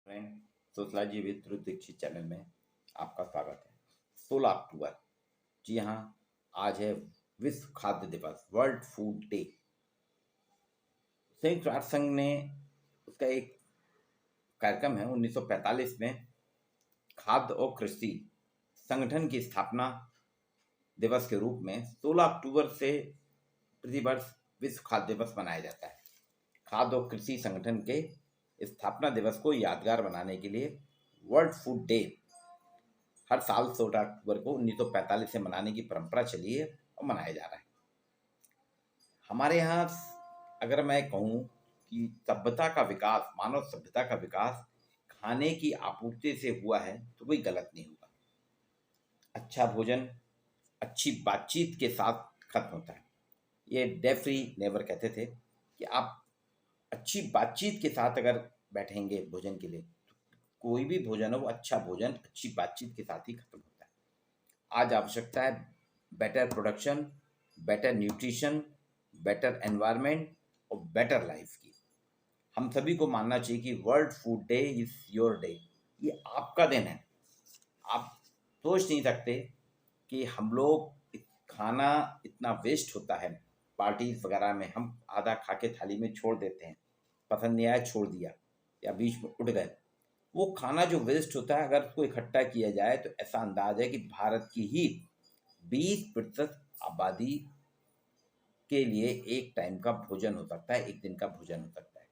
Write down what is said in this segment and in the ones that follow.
Friend, sociology with Dhruv Dikshit channel में आपका स्वागत है। 16 अक्टूबर, जी हाँ, आज है विश्व खाद्य दिवस, वर्ल्ड फूड डे। संयुक्त राष्ट्र संघ ने उसका एक कार्यक्रम है 1945 में खाद्य और कृषि संगठन की स्थापना दिवस के रूप में 16 अक्टूबर से प्रतिवर्ष विश्व खाद्य दिवस मनाया जाता है। खाद्य और कृषि संगठन के स्थापना दिवस को यादगार बनाने के लिए वर्ल्ड फूड डे हर साल 16 अक्टूबर को 1945 से मनाने की परंपरा चली है और मनाया जा रहा है। हमारे यहाँ अगर मैं कहूँ कि सभ्यता का विकास, मानव सभ्यता का विकास खाने की आपूर्ति से हुआ है तो कोई गलत नहीं होगा। अच्छा भोजन अच्छी बातचीत के साथ खत्म होता है। ये डेफ्री नेवर कहते थे कि आप अच्छी बातचीत के साथ अगर बैठेंगे भोजन के लिए तो कोई भी भोजन हो वो अच्छा भोजन अच्छी बातचीत के साथ ही खत्म होता है। आज आवश्यकता है better production, better nutrition, better environment और बेटर लाइफ की। हम सभी को मानना चाहिए कि world food day is your day, ये आपका दिन है। आप सोच नहीं सकते कि हम लोग खाना इतना वेस्ट होता है पार्टीज वगैरह में, हम आधा खा के थाली में छोड़ देते हैं, पसंद नहीं आया छोड़ दिया या बीच में उठ गए। वो खाना जो वेस्ट होता है अगर उसको इकट्ठा किया जाए तो ऐसा अंदाज है कि भारत की ही 20% आबादी के लिए एक टाइम का भोजन हो सकता है, एक दिन का भोजन हो सकता है।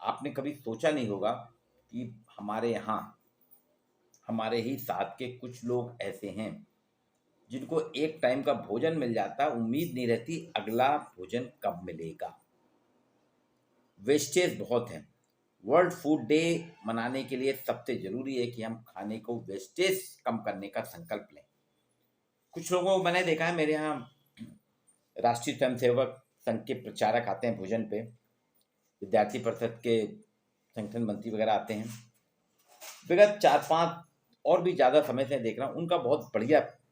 आपने कभी सोचा नहीं होगा कि हमारे यहाँ हमारे ही साथ के कुछ लोग ऐसे हैं जिनको एक टाइम का भोजन मिल जाता, उम्मीद नहीं रहती अगला भोजन कब मिलेगा। वेस्टेज बहुत है। वर्ल्ड फूड डे मनाने के लिए सबसे जरूरी है कि हम खाने को वेस्टेज कम करने का संकल्प लें। कुछ लोगों को मैंने देखा है, मेरे यहाँ राष्ट्रीय स्वयंसेवक संघ के प्रचारक आते हैं भोजन पे, विद्यार्थी परिषद के संगठन मंत्री वगैरह आते हैं। विगत 4-5 और भी ज़्यादा समय से देख रहा हूँ, उनका बहुत बढ़िया है।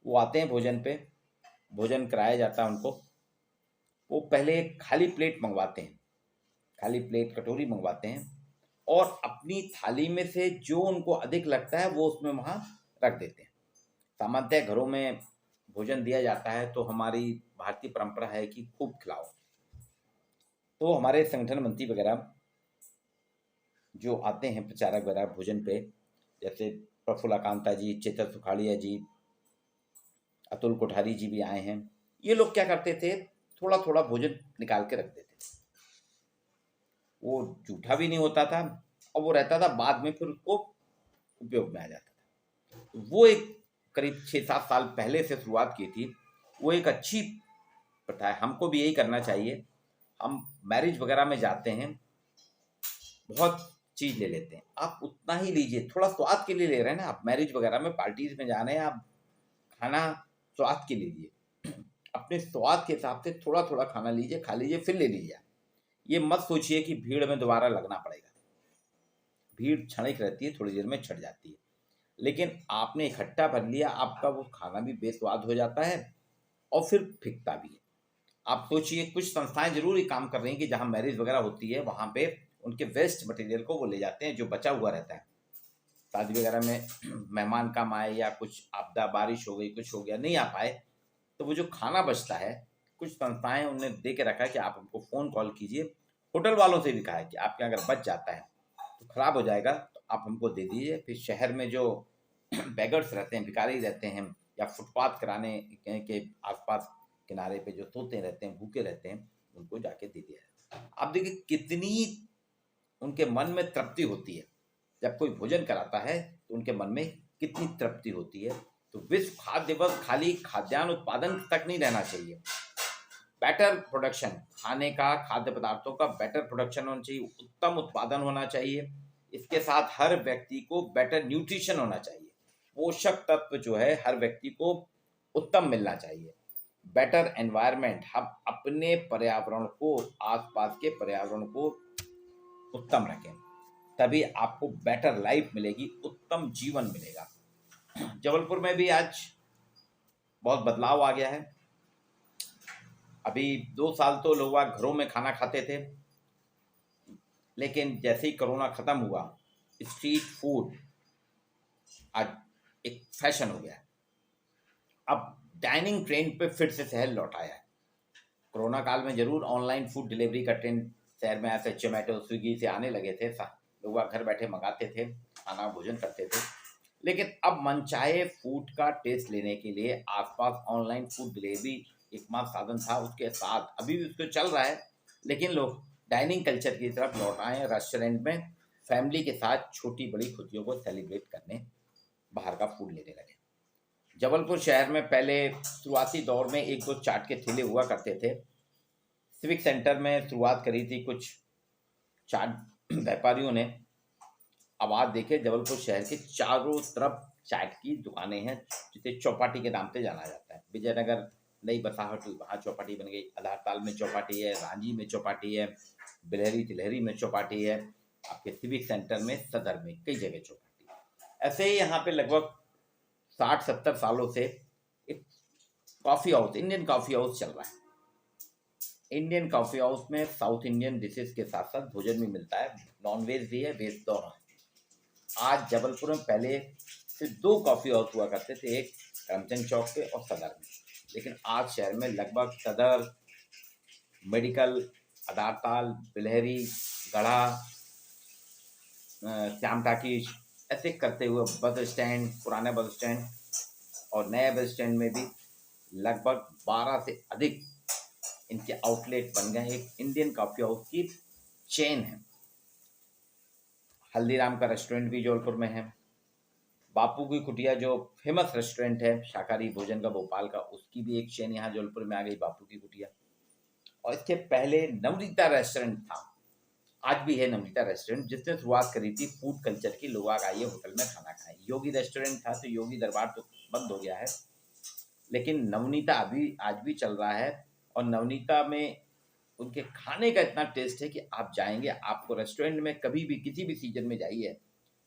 वो आते हैं भोजन पे, भोजन कराया जाता है उनको। वो पहले खाली प्लेट मंगवाते हैं, खाली प्लेट कटोरी मंगवाते हैं और अपनी थाली में से जो उनको अधिक लगता है वो उसमें वहाँ रख देते हैं। सामान्यतः घरों में भोजन दिया जाता है तो हमारी भारतीय परंपरा है कि खूब खिलाओ। तो हमारे संगठन मंत्री वगैरह जो आते हैं प्रचारक वगैरह भोजन पे, जैसे प्रफुल्ल कांता जी, चेतन सुखाड़िया जी, अतुल कोठारी जी भी आए हैं। ये लोग क्या करते थे, थोड़ा थोड़ा भोजन निकाल के रख देते थे। वो जूठा भी नहीं होता था और वो रहता था, बाद में फिर उसको उपयोग में आ जाता था। तो वो एक करीब 6-7 साल पहले से शुरुआत की थी। वो एक अच्छी प्रथा है, हमको भी यही करना चाहिए। हम मैरिज वगैरह में जाते हैं, बहुत चीज़ ले लेते हैं, आप उतना ही लीजिए, थोड़ा स्वाद के लिए ले रहे हैं ना आप। मैरिज वगैरह में पार्टीज में जा रहे हैं, आप खाना स्वाद के लिए लीजिए, अपने स्वाद के हिसाब से थोड़ा थोड़ा खाना लीजिए, खा लीजिए फिर ले लीजिए। ये मत सोचिए कि भीड़ में दोबारा लगना पड़ेगा। भीड़ क्षणिक रहती है, थोड़ी देर में छट जाती है, लेकिन आपने इकट्ठा भर लिया, आपका वो खाना भी बेस्वाद हो जाता है और फिर फिकता भी है। आप सोचिए, कुछ संस्थाएं जरूर ये काम कर रही हैं कि जहाँ मैरिज वगैरह होती है वहाँ पे उनके वेस्ट मटेरियल को वो ले जाते हैं, जो बचा हुआ रहता है। शादी वगैरह में मेहमान कम आए या कुछ आपदा, बारिश हो गई, कुछ हो गया, नहीं आ पाए, तो वो जो खाना बचता है, कुछ संस्थाएं उन्होंने दे के रखा है कि आप हमको फ़ोन कॉल कीजिए। होटल वालों से भी कहा है कि आपके अगर बच जाता है तो ख़राब हो जाएगा तो आप हमको दे दीजिए। फिर शहर में जो बेगर्स रहते हैं, भिखारी रहते हैं, या फुटपाथ कराने के आसपास किनारे पे जो सोते रहते हैं, भूखे रहते हैं, उनको जाके दे दिया। आप देखिए कितनी उनके मन में तृप्ति होती है जब कोई भोजन कराता है, तो उनके मन में कितनी तृप्ति होती है। तो विश्व खाद्य दिवस खाली खाद्यान्न उत्पादन तक नहीं रहना चाहिए। बेटर प्रोडक्शन, खाने का, खाद्य पदार्थों का बेटर प्रोडक्शन होना चाहिए, उत्तम उत्पादन होना चाहिए। इसके साथ हर व्यक्ति को बेटर न्यूट्रिशन होना चाहिए, पोषक तत्व जो है हर व्यक्ति को उत्तम मिलना चाहिए। बेटर एनवायरनमेंट, हम अपने पर्यावरण को, आसपास के पर्यावरण को उत्तम रखें, तभी आपको बेटर लाइफ मिलेगी, उत्तम जीवन मिलेगा। जबलपुर में भी आज बहुत बदलाव आ गया है। अभी 2 साल तो लोग घरों में खाना खाते थे, लेकिन जैसे ही कोरोना ख़त्म हुआ, स्ट्रीट फूड आज एक फैशन हो गया है। अब डाइनिंग ट्रेंड पे फिर से शहर लौट आया है। कोरोना काल में जरूर ऑनलाइन फूड डिलीवरी का ट्रेंड शहर में ऐसे जोमेटो स्विगी से आने लगे थे, लोग घर बैठे मंगाते थे, खाना भोजन करते थे। लेकिन अब मनचाहे फूड का टेस्ट लेने के लिए आसपास ऑनलाइन फूड डिलीवरी एकमात्र साधन था, उसके साथ अभी भी उसको चल रहा है। लेकिन लोग डाइनिंग कल्चर की तरफ लौट आए हैं, रेस्टोरेंट में फैमिली के साथ छोटी बड़ी खुशियों को सेलिब्रेट करने बाहर का फूड लेने लगे। जबलपुर शहर में पहले शुरुआती दौर में एक दो चाट के ठेले हुआ करते थे। सिविक सेंटर में शुरुआत करी थी कुछ चाट व्यापारियों ने। अब आप देखें जबलपुर शहर के चारों तरफ चाट की दुकानें हैं, जिसे चौपाटी के नाम से जाना जाता है। विजयनगर नई बसाहट हुई, वहाँ चौपाटी बन गई। आधारताल में चौपाटी है, रांझी में चौपाटी है, बिलहरी तिलहरी में चौपाटी है, आपके सिविक सेंटर में, सदर में कई जगह चौपाटी है। ऐसे ही यहाँ पे लगभग 60-70 सालों से एक coffee house, Indian coffee house चल रहा है। इंडियन कॉफ़ी हाउस में साउथ इंडियन डिशेज के साथ साथ भोजन भी मिलता है, नॉन वेज भी है, वेज दोनों है। आज जबलपुर में पहले सिर्फ 2 कॉफ़ी हाउस हुआ करते थे, एक करमचंद चौक पे और सदर में। लेकिन आज शहर में लगभग सदर, मेडिकल, अदारताल, बिलहरी, गढ़ा, श्याम टाकीज, ऐसे करते हुए बस स्टैंड, पुराने बस स्टैंड और नए बस स्टैंड में भी लगभग 12 से अधिक इनके आउटलेट बन गए। एक इंडियन कॉफ़ी हाउस की चेन है। हल्दीराम का रेस्टोरेंट भी जबलपुर में है। बापू की कुटिया जो फेमस रेस्टोरेंट है शाकाहारी भोजन का भोपाल का, उसकी भी एक चेन यहाँ जबलपुर में आ गई, बापू की कुटिया। और इसके पहले नवनीता रेस्टोरेंट था, आज भी है नवनीता रेस्टोरेंट, जिसने शुरुआत करी थी फूड कल्चर की। लोग आइए होटल में खाना खाएं। योगी रेस्टोरेंट था तो योगी दरबार तो बंद हो गया है, लेकिन नवनीता अभी आज भी चल रहा है। और नवनीता में उनके खाने का इतना टेस्ट है कि आप जाएंगे, आपको रेस्टोरेंट में कभी भी किसी भी सीजन में जाइए,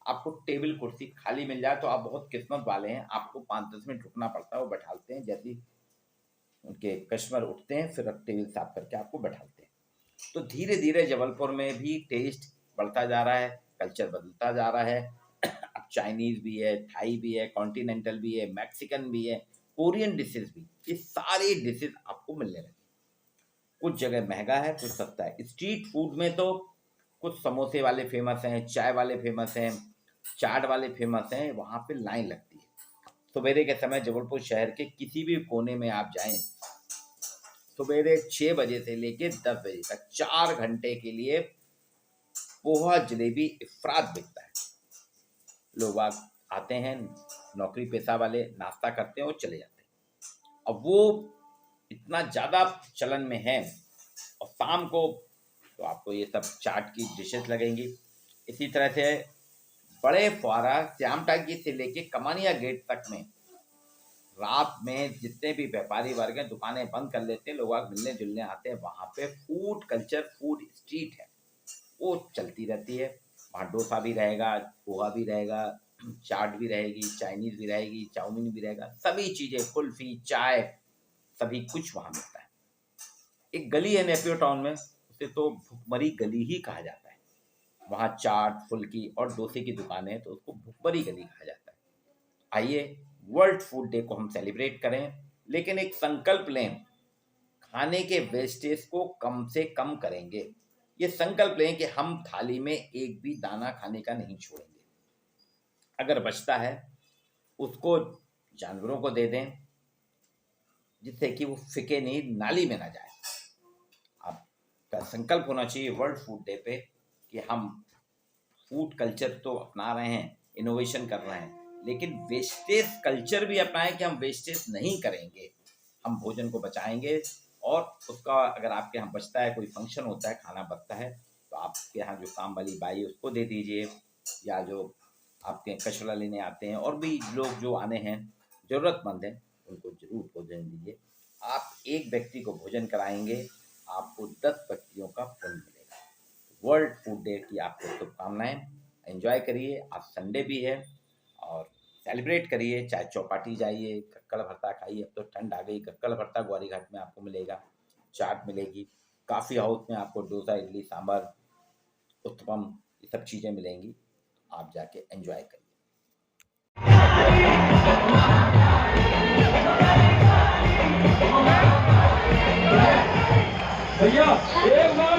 आपको टेबल कुर्सी खाली मिल जाए तो आप बहुत किस्मत वाले हैं। आपको 5-10 मिनट रुकना पड़ता है, वो बैठालते हैं, जैसे ही उनके कस्टमर उठते हैं फिर टेबल साफ करके आपको बैठालते हैं। तो धीरे धीरे जबलपुर में भी टेस्ट बढ़ता जा रहा है, कल्चर बदलता जा रहा है। अब चाइनीज भी है, थाई भी है, कॉन्टिनेंटल भी है, मैक्सिकन भी है, कोरियन डिशेज भी, ये सारी डिशेज आपको मिलने लगी। कुछ जगह महंगा है, कुछ सस्ता है। स्ट्रीट फूड में तो कुछ समोसे वाले फेमस हैं, चाय वाले फेमस हैं, चाट वाले फेमस हैं, वहाँ पे लाइन लगती है। सवेरे के समय जबलपुर शहर के किसी भी कोने में आप जाएं, सवेरे 6 बजे से लेके 10 बजे तक 4 घंटे के लिए पोहा जलेबी इफरात बिकता है। लोग आते हैं, नौकरी पेशा वाले नाश्ता करते हैं और चले जाते हैं। अब वो इतना ज़्यादा चलन में है, और शाम को तो आपको ये सब चाट की डिशेस लगेंगी। इसी तरह से बड़े फुआरा श्याम टाकी से लेके कमानिया गेट तक में रात में जितने भी व्यापारी वर्ग हैं दुकानें बंद कर लेते हैं, लोग मिलने जुलने आते हैं। वहाँ पे फूड कल्चर, फूड स्ट्रीट है, वो चलती रहती है। वहाँ डोसा भी रहेगा, पोहा भी रहेगा, चाट भी रहेगी, चाइनीज़ भी रहेगी, चाउमीन भी रहेगा, सभी चीज़ें, कुल्फ़ी, चाय, सभी कुछ वहाँ मिलता है। एक गली है नेपियो टाउन में, उसे तो भुखमरी गली ही कहा जाता है। वहाँ चाट, फुल्की और डोसे की दुकानें हैं, तो उसको भुखमरी गली कहा जाता है। आइए वर्ल्ड फूड डे को हम सेलिब्रेट करें, लेकिन एक संकल्प लें, खाने के वेस्टेज को कम से कम करेंगे। ये संकल्प लें कि हम थाली में एक भी दाना खाने का नहीं छोड़ेंगे। अगर बचता है उसको जानवरों को दे दें, जिससे कि वो फिके नहीं, नाली में ना जाए। आपका संकल्प होना चाहिए वर्ल्ड फूड डे पे कि हम फूड कल्चर तो अपना रहे हैं, इनोवेशन कर रहे हैं, लेकिन वेस्टेज कल्चर भी अपनाएं कि हम वेस्टेज नहीं करेंगे, हम भोजन को बचाएंगे। और उसका अगर आपके यहाँ बचता है, कोई फंक्शन होता है, खाना बचता है, तो आपके यहाँ जो काम वाली बाई है उसको दे दीजिए, या जो आपके कचरा लेने आते हैं और भी लोग जो आने हैं ज़रूरतमंद हैं, उनको ज़रूर भोजन दीजिए। आप एक व्यक्ति को भोजन कराएंगे, आपको 10 व्यक्तियों का फल मिलेगा। वर्ल्ड फूड डे की आपको शुभकामनाएं। एंजॉय करिए, आज संडे भी है और सेलिब्रेट करिए। चाहे चौपाटी जाइए, कक्कड़ भरता खाइए, अब तो ठंड आ गई, कक्कड़ भरता ग्वारी घाट में आपको मिलेगा, चाट मिलेगी, काफ़ी हाउस में आपको डोसा, इडली, सांभर, उत्तपम, ये सब चीज़ें मिलेंगी, आप जाके एंजॉय करिए। भैया एक बार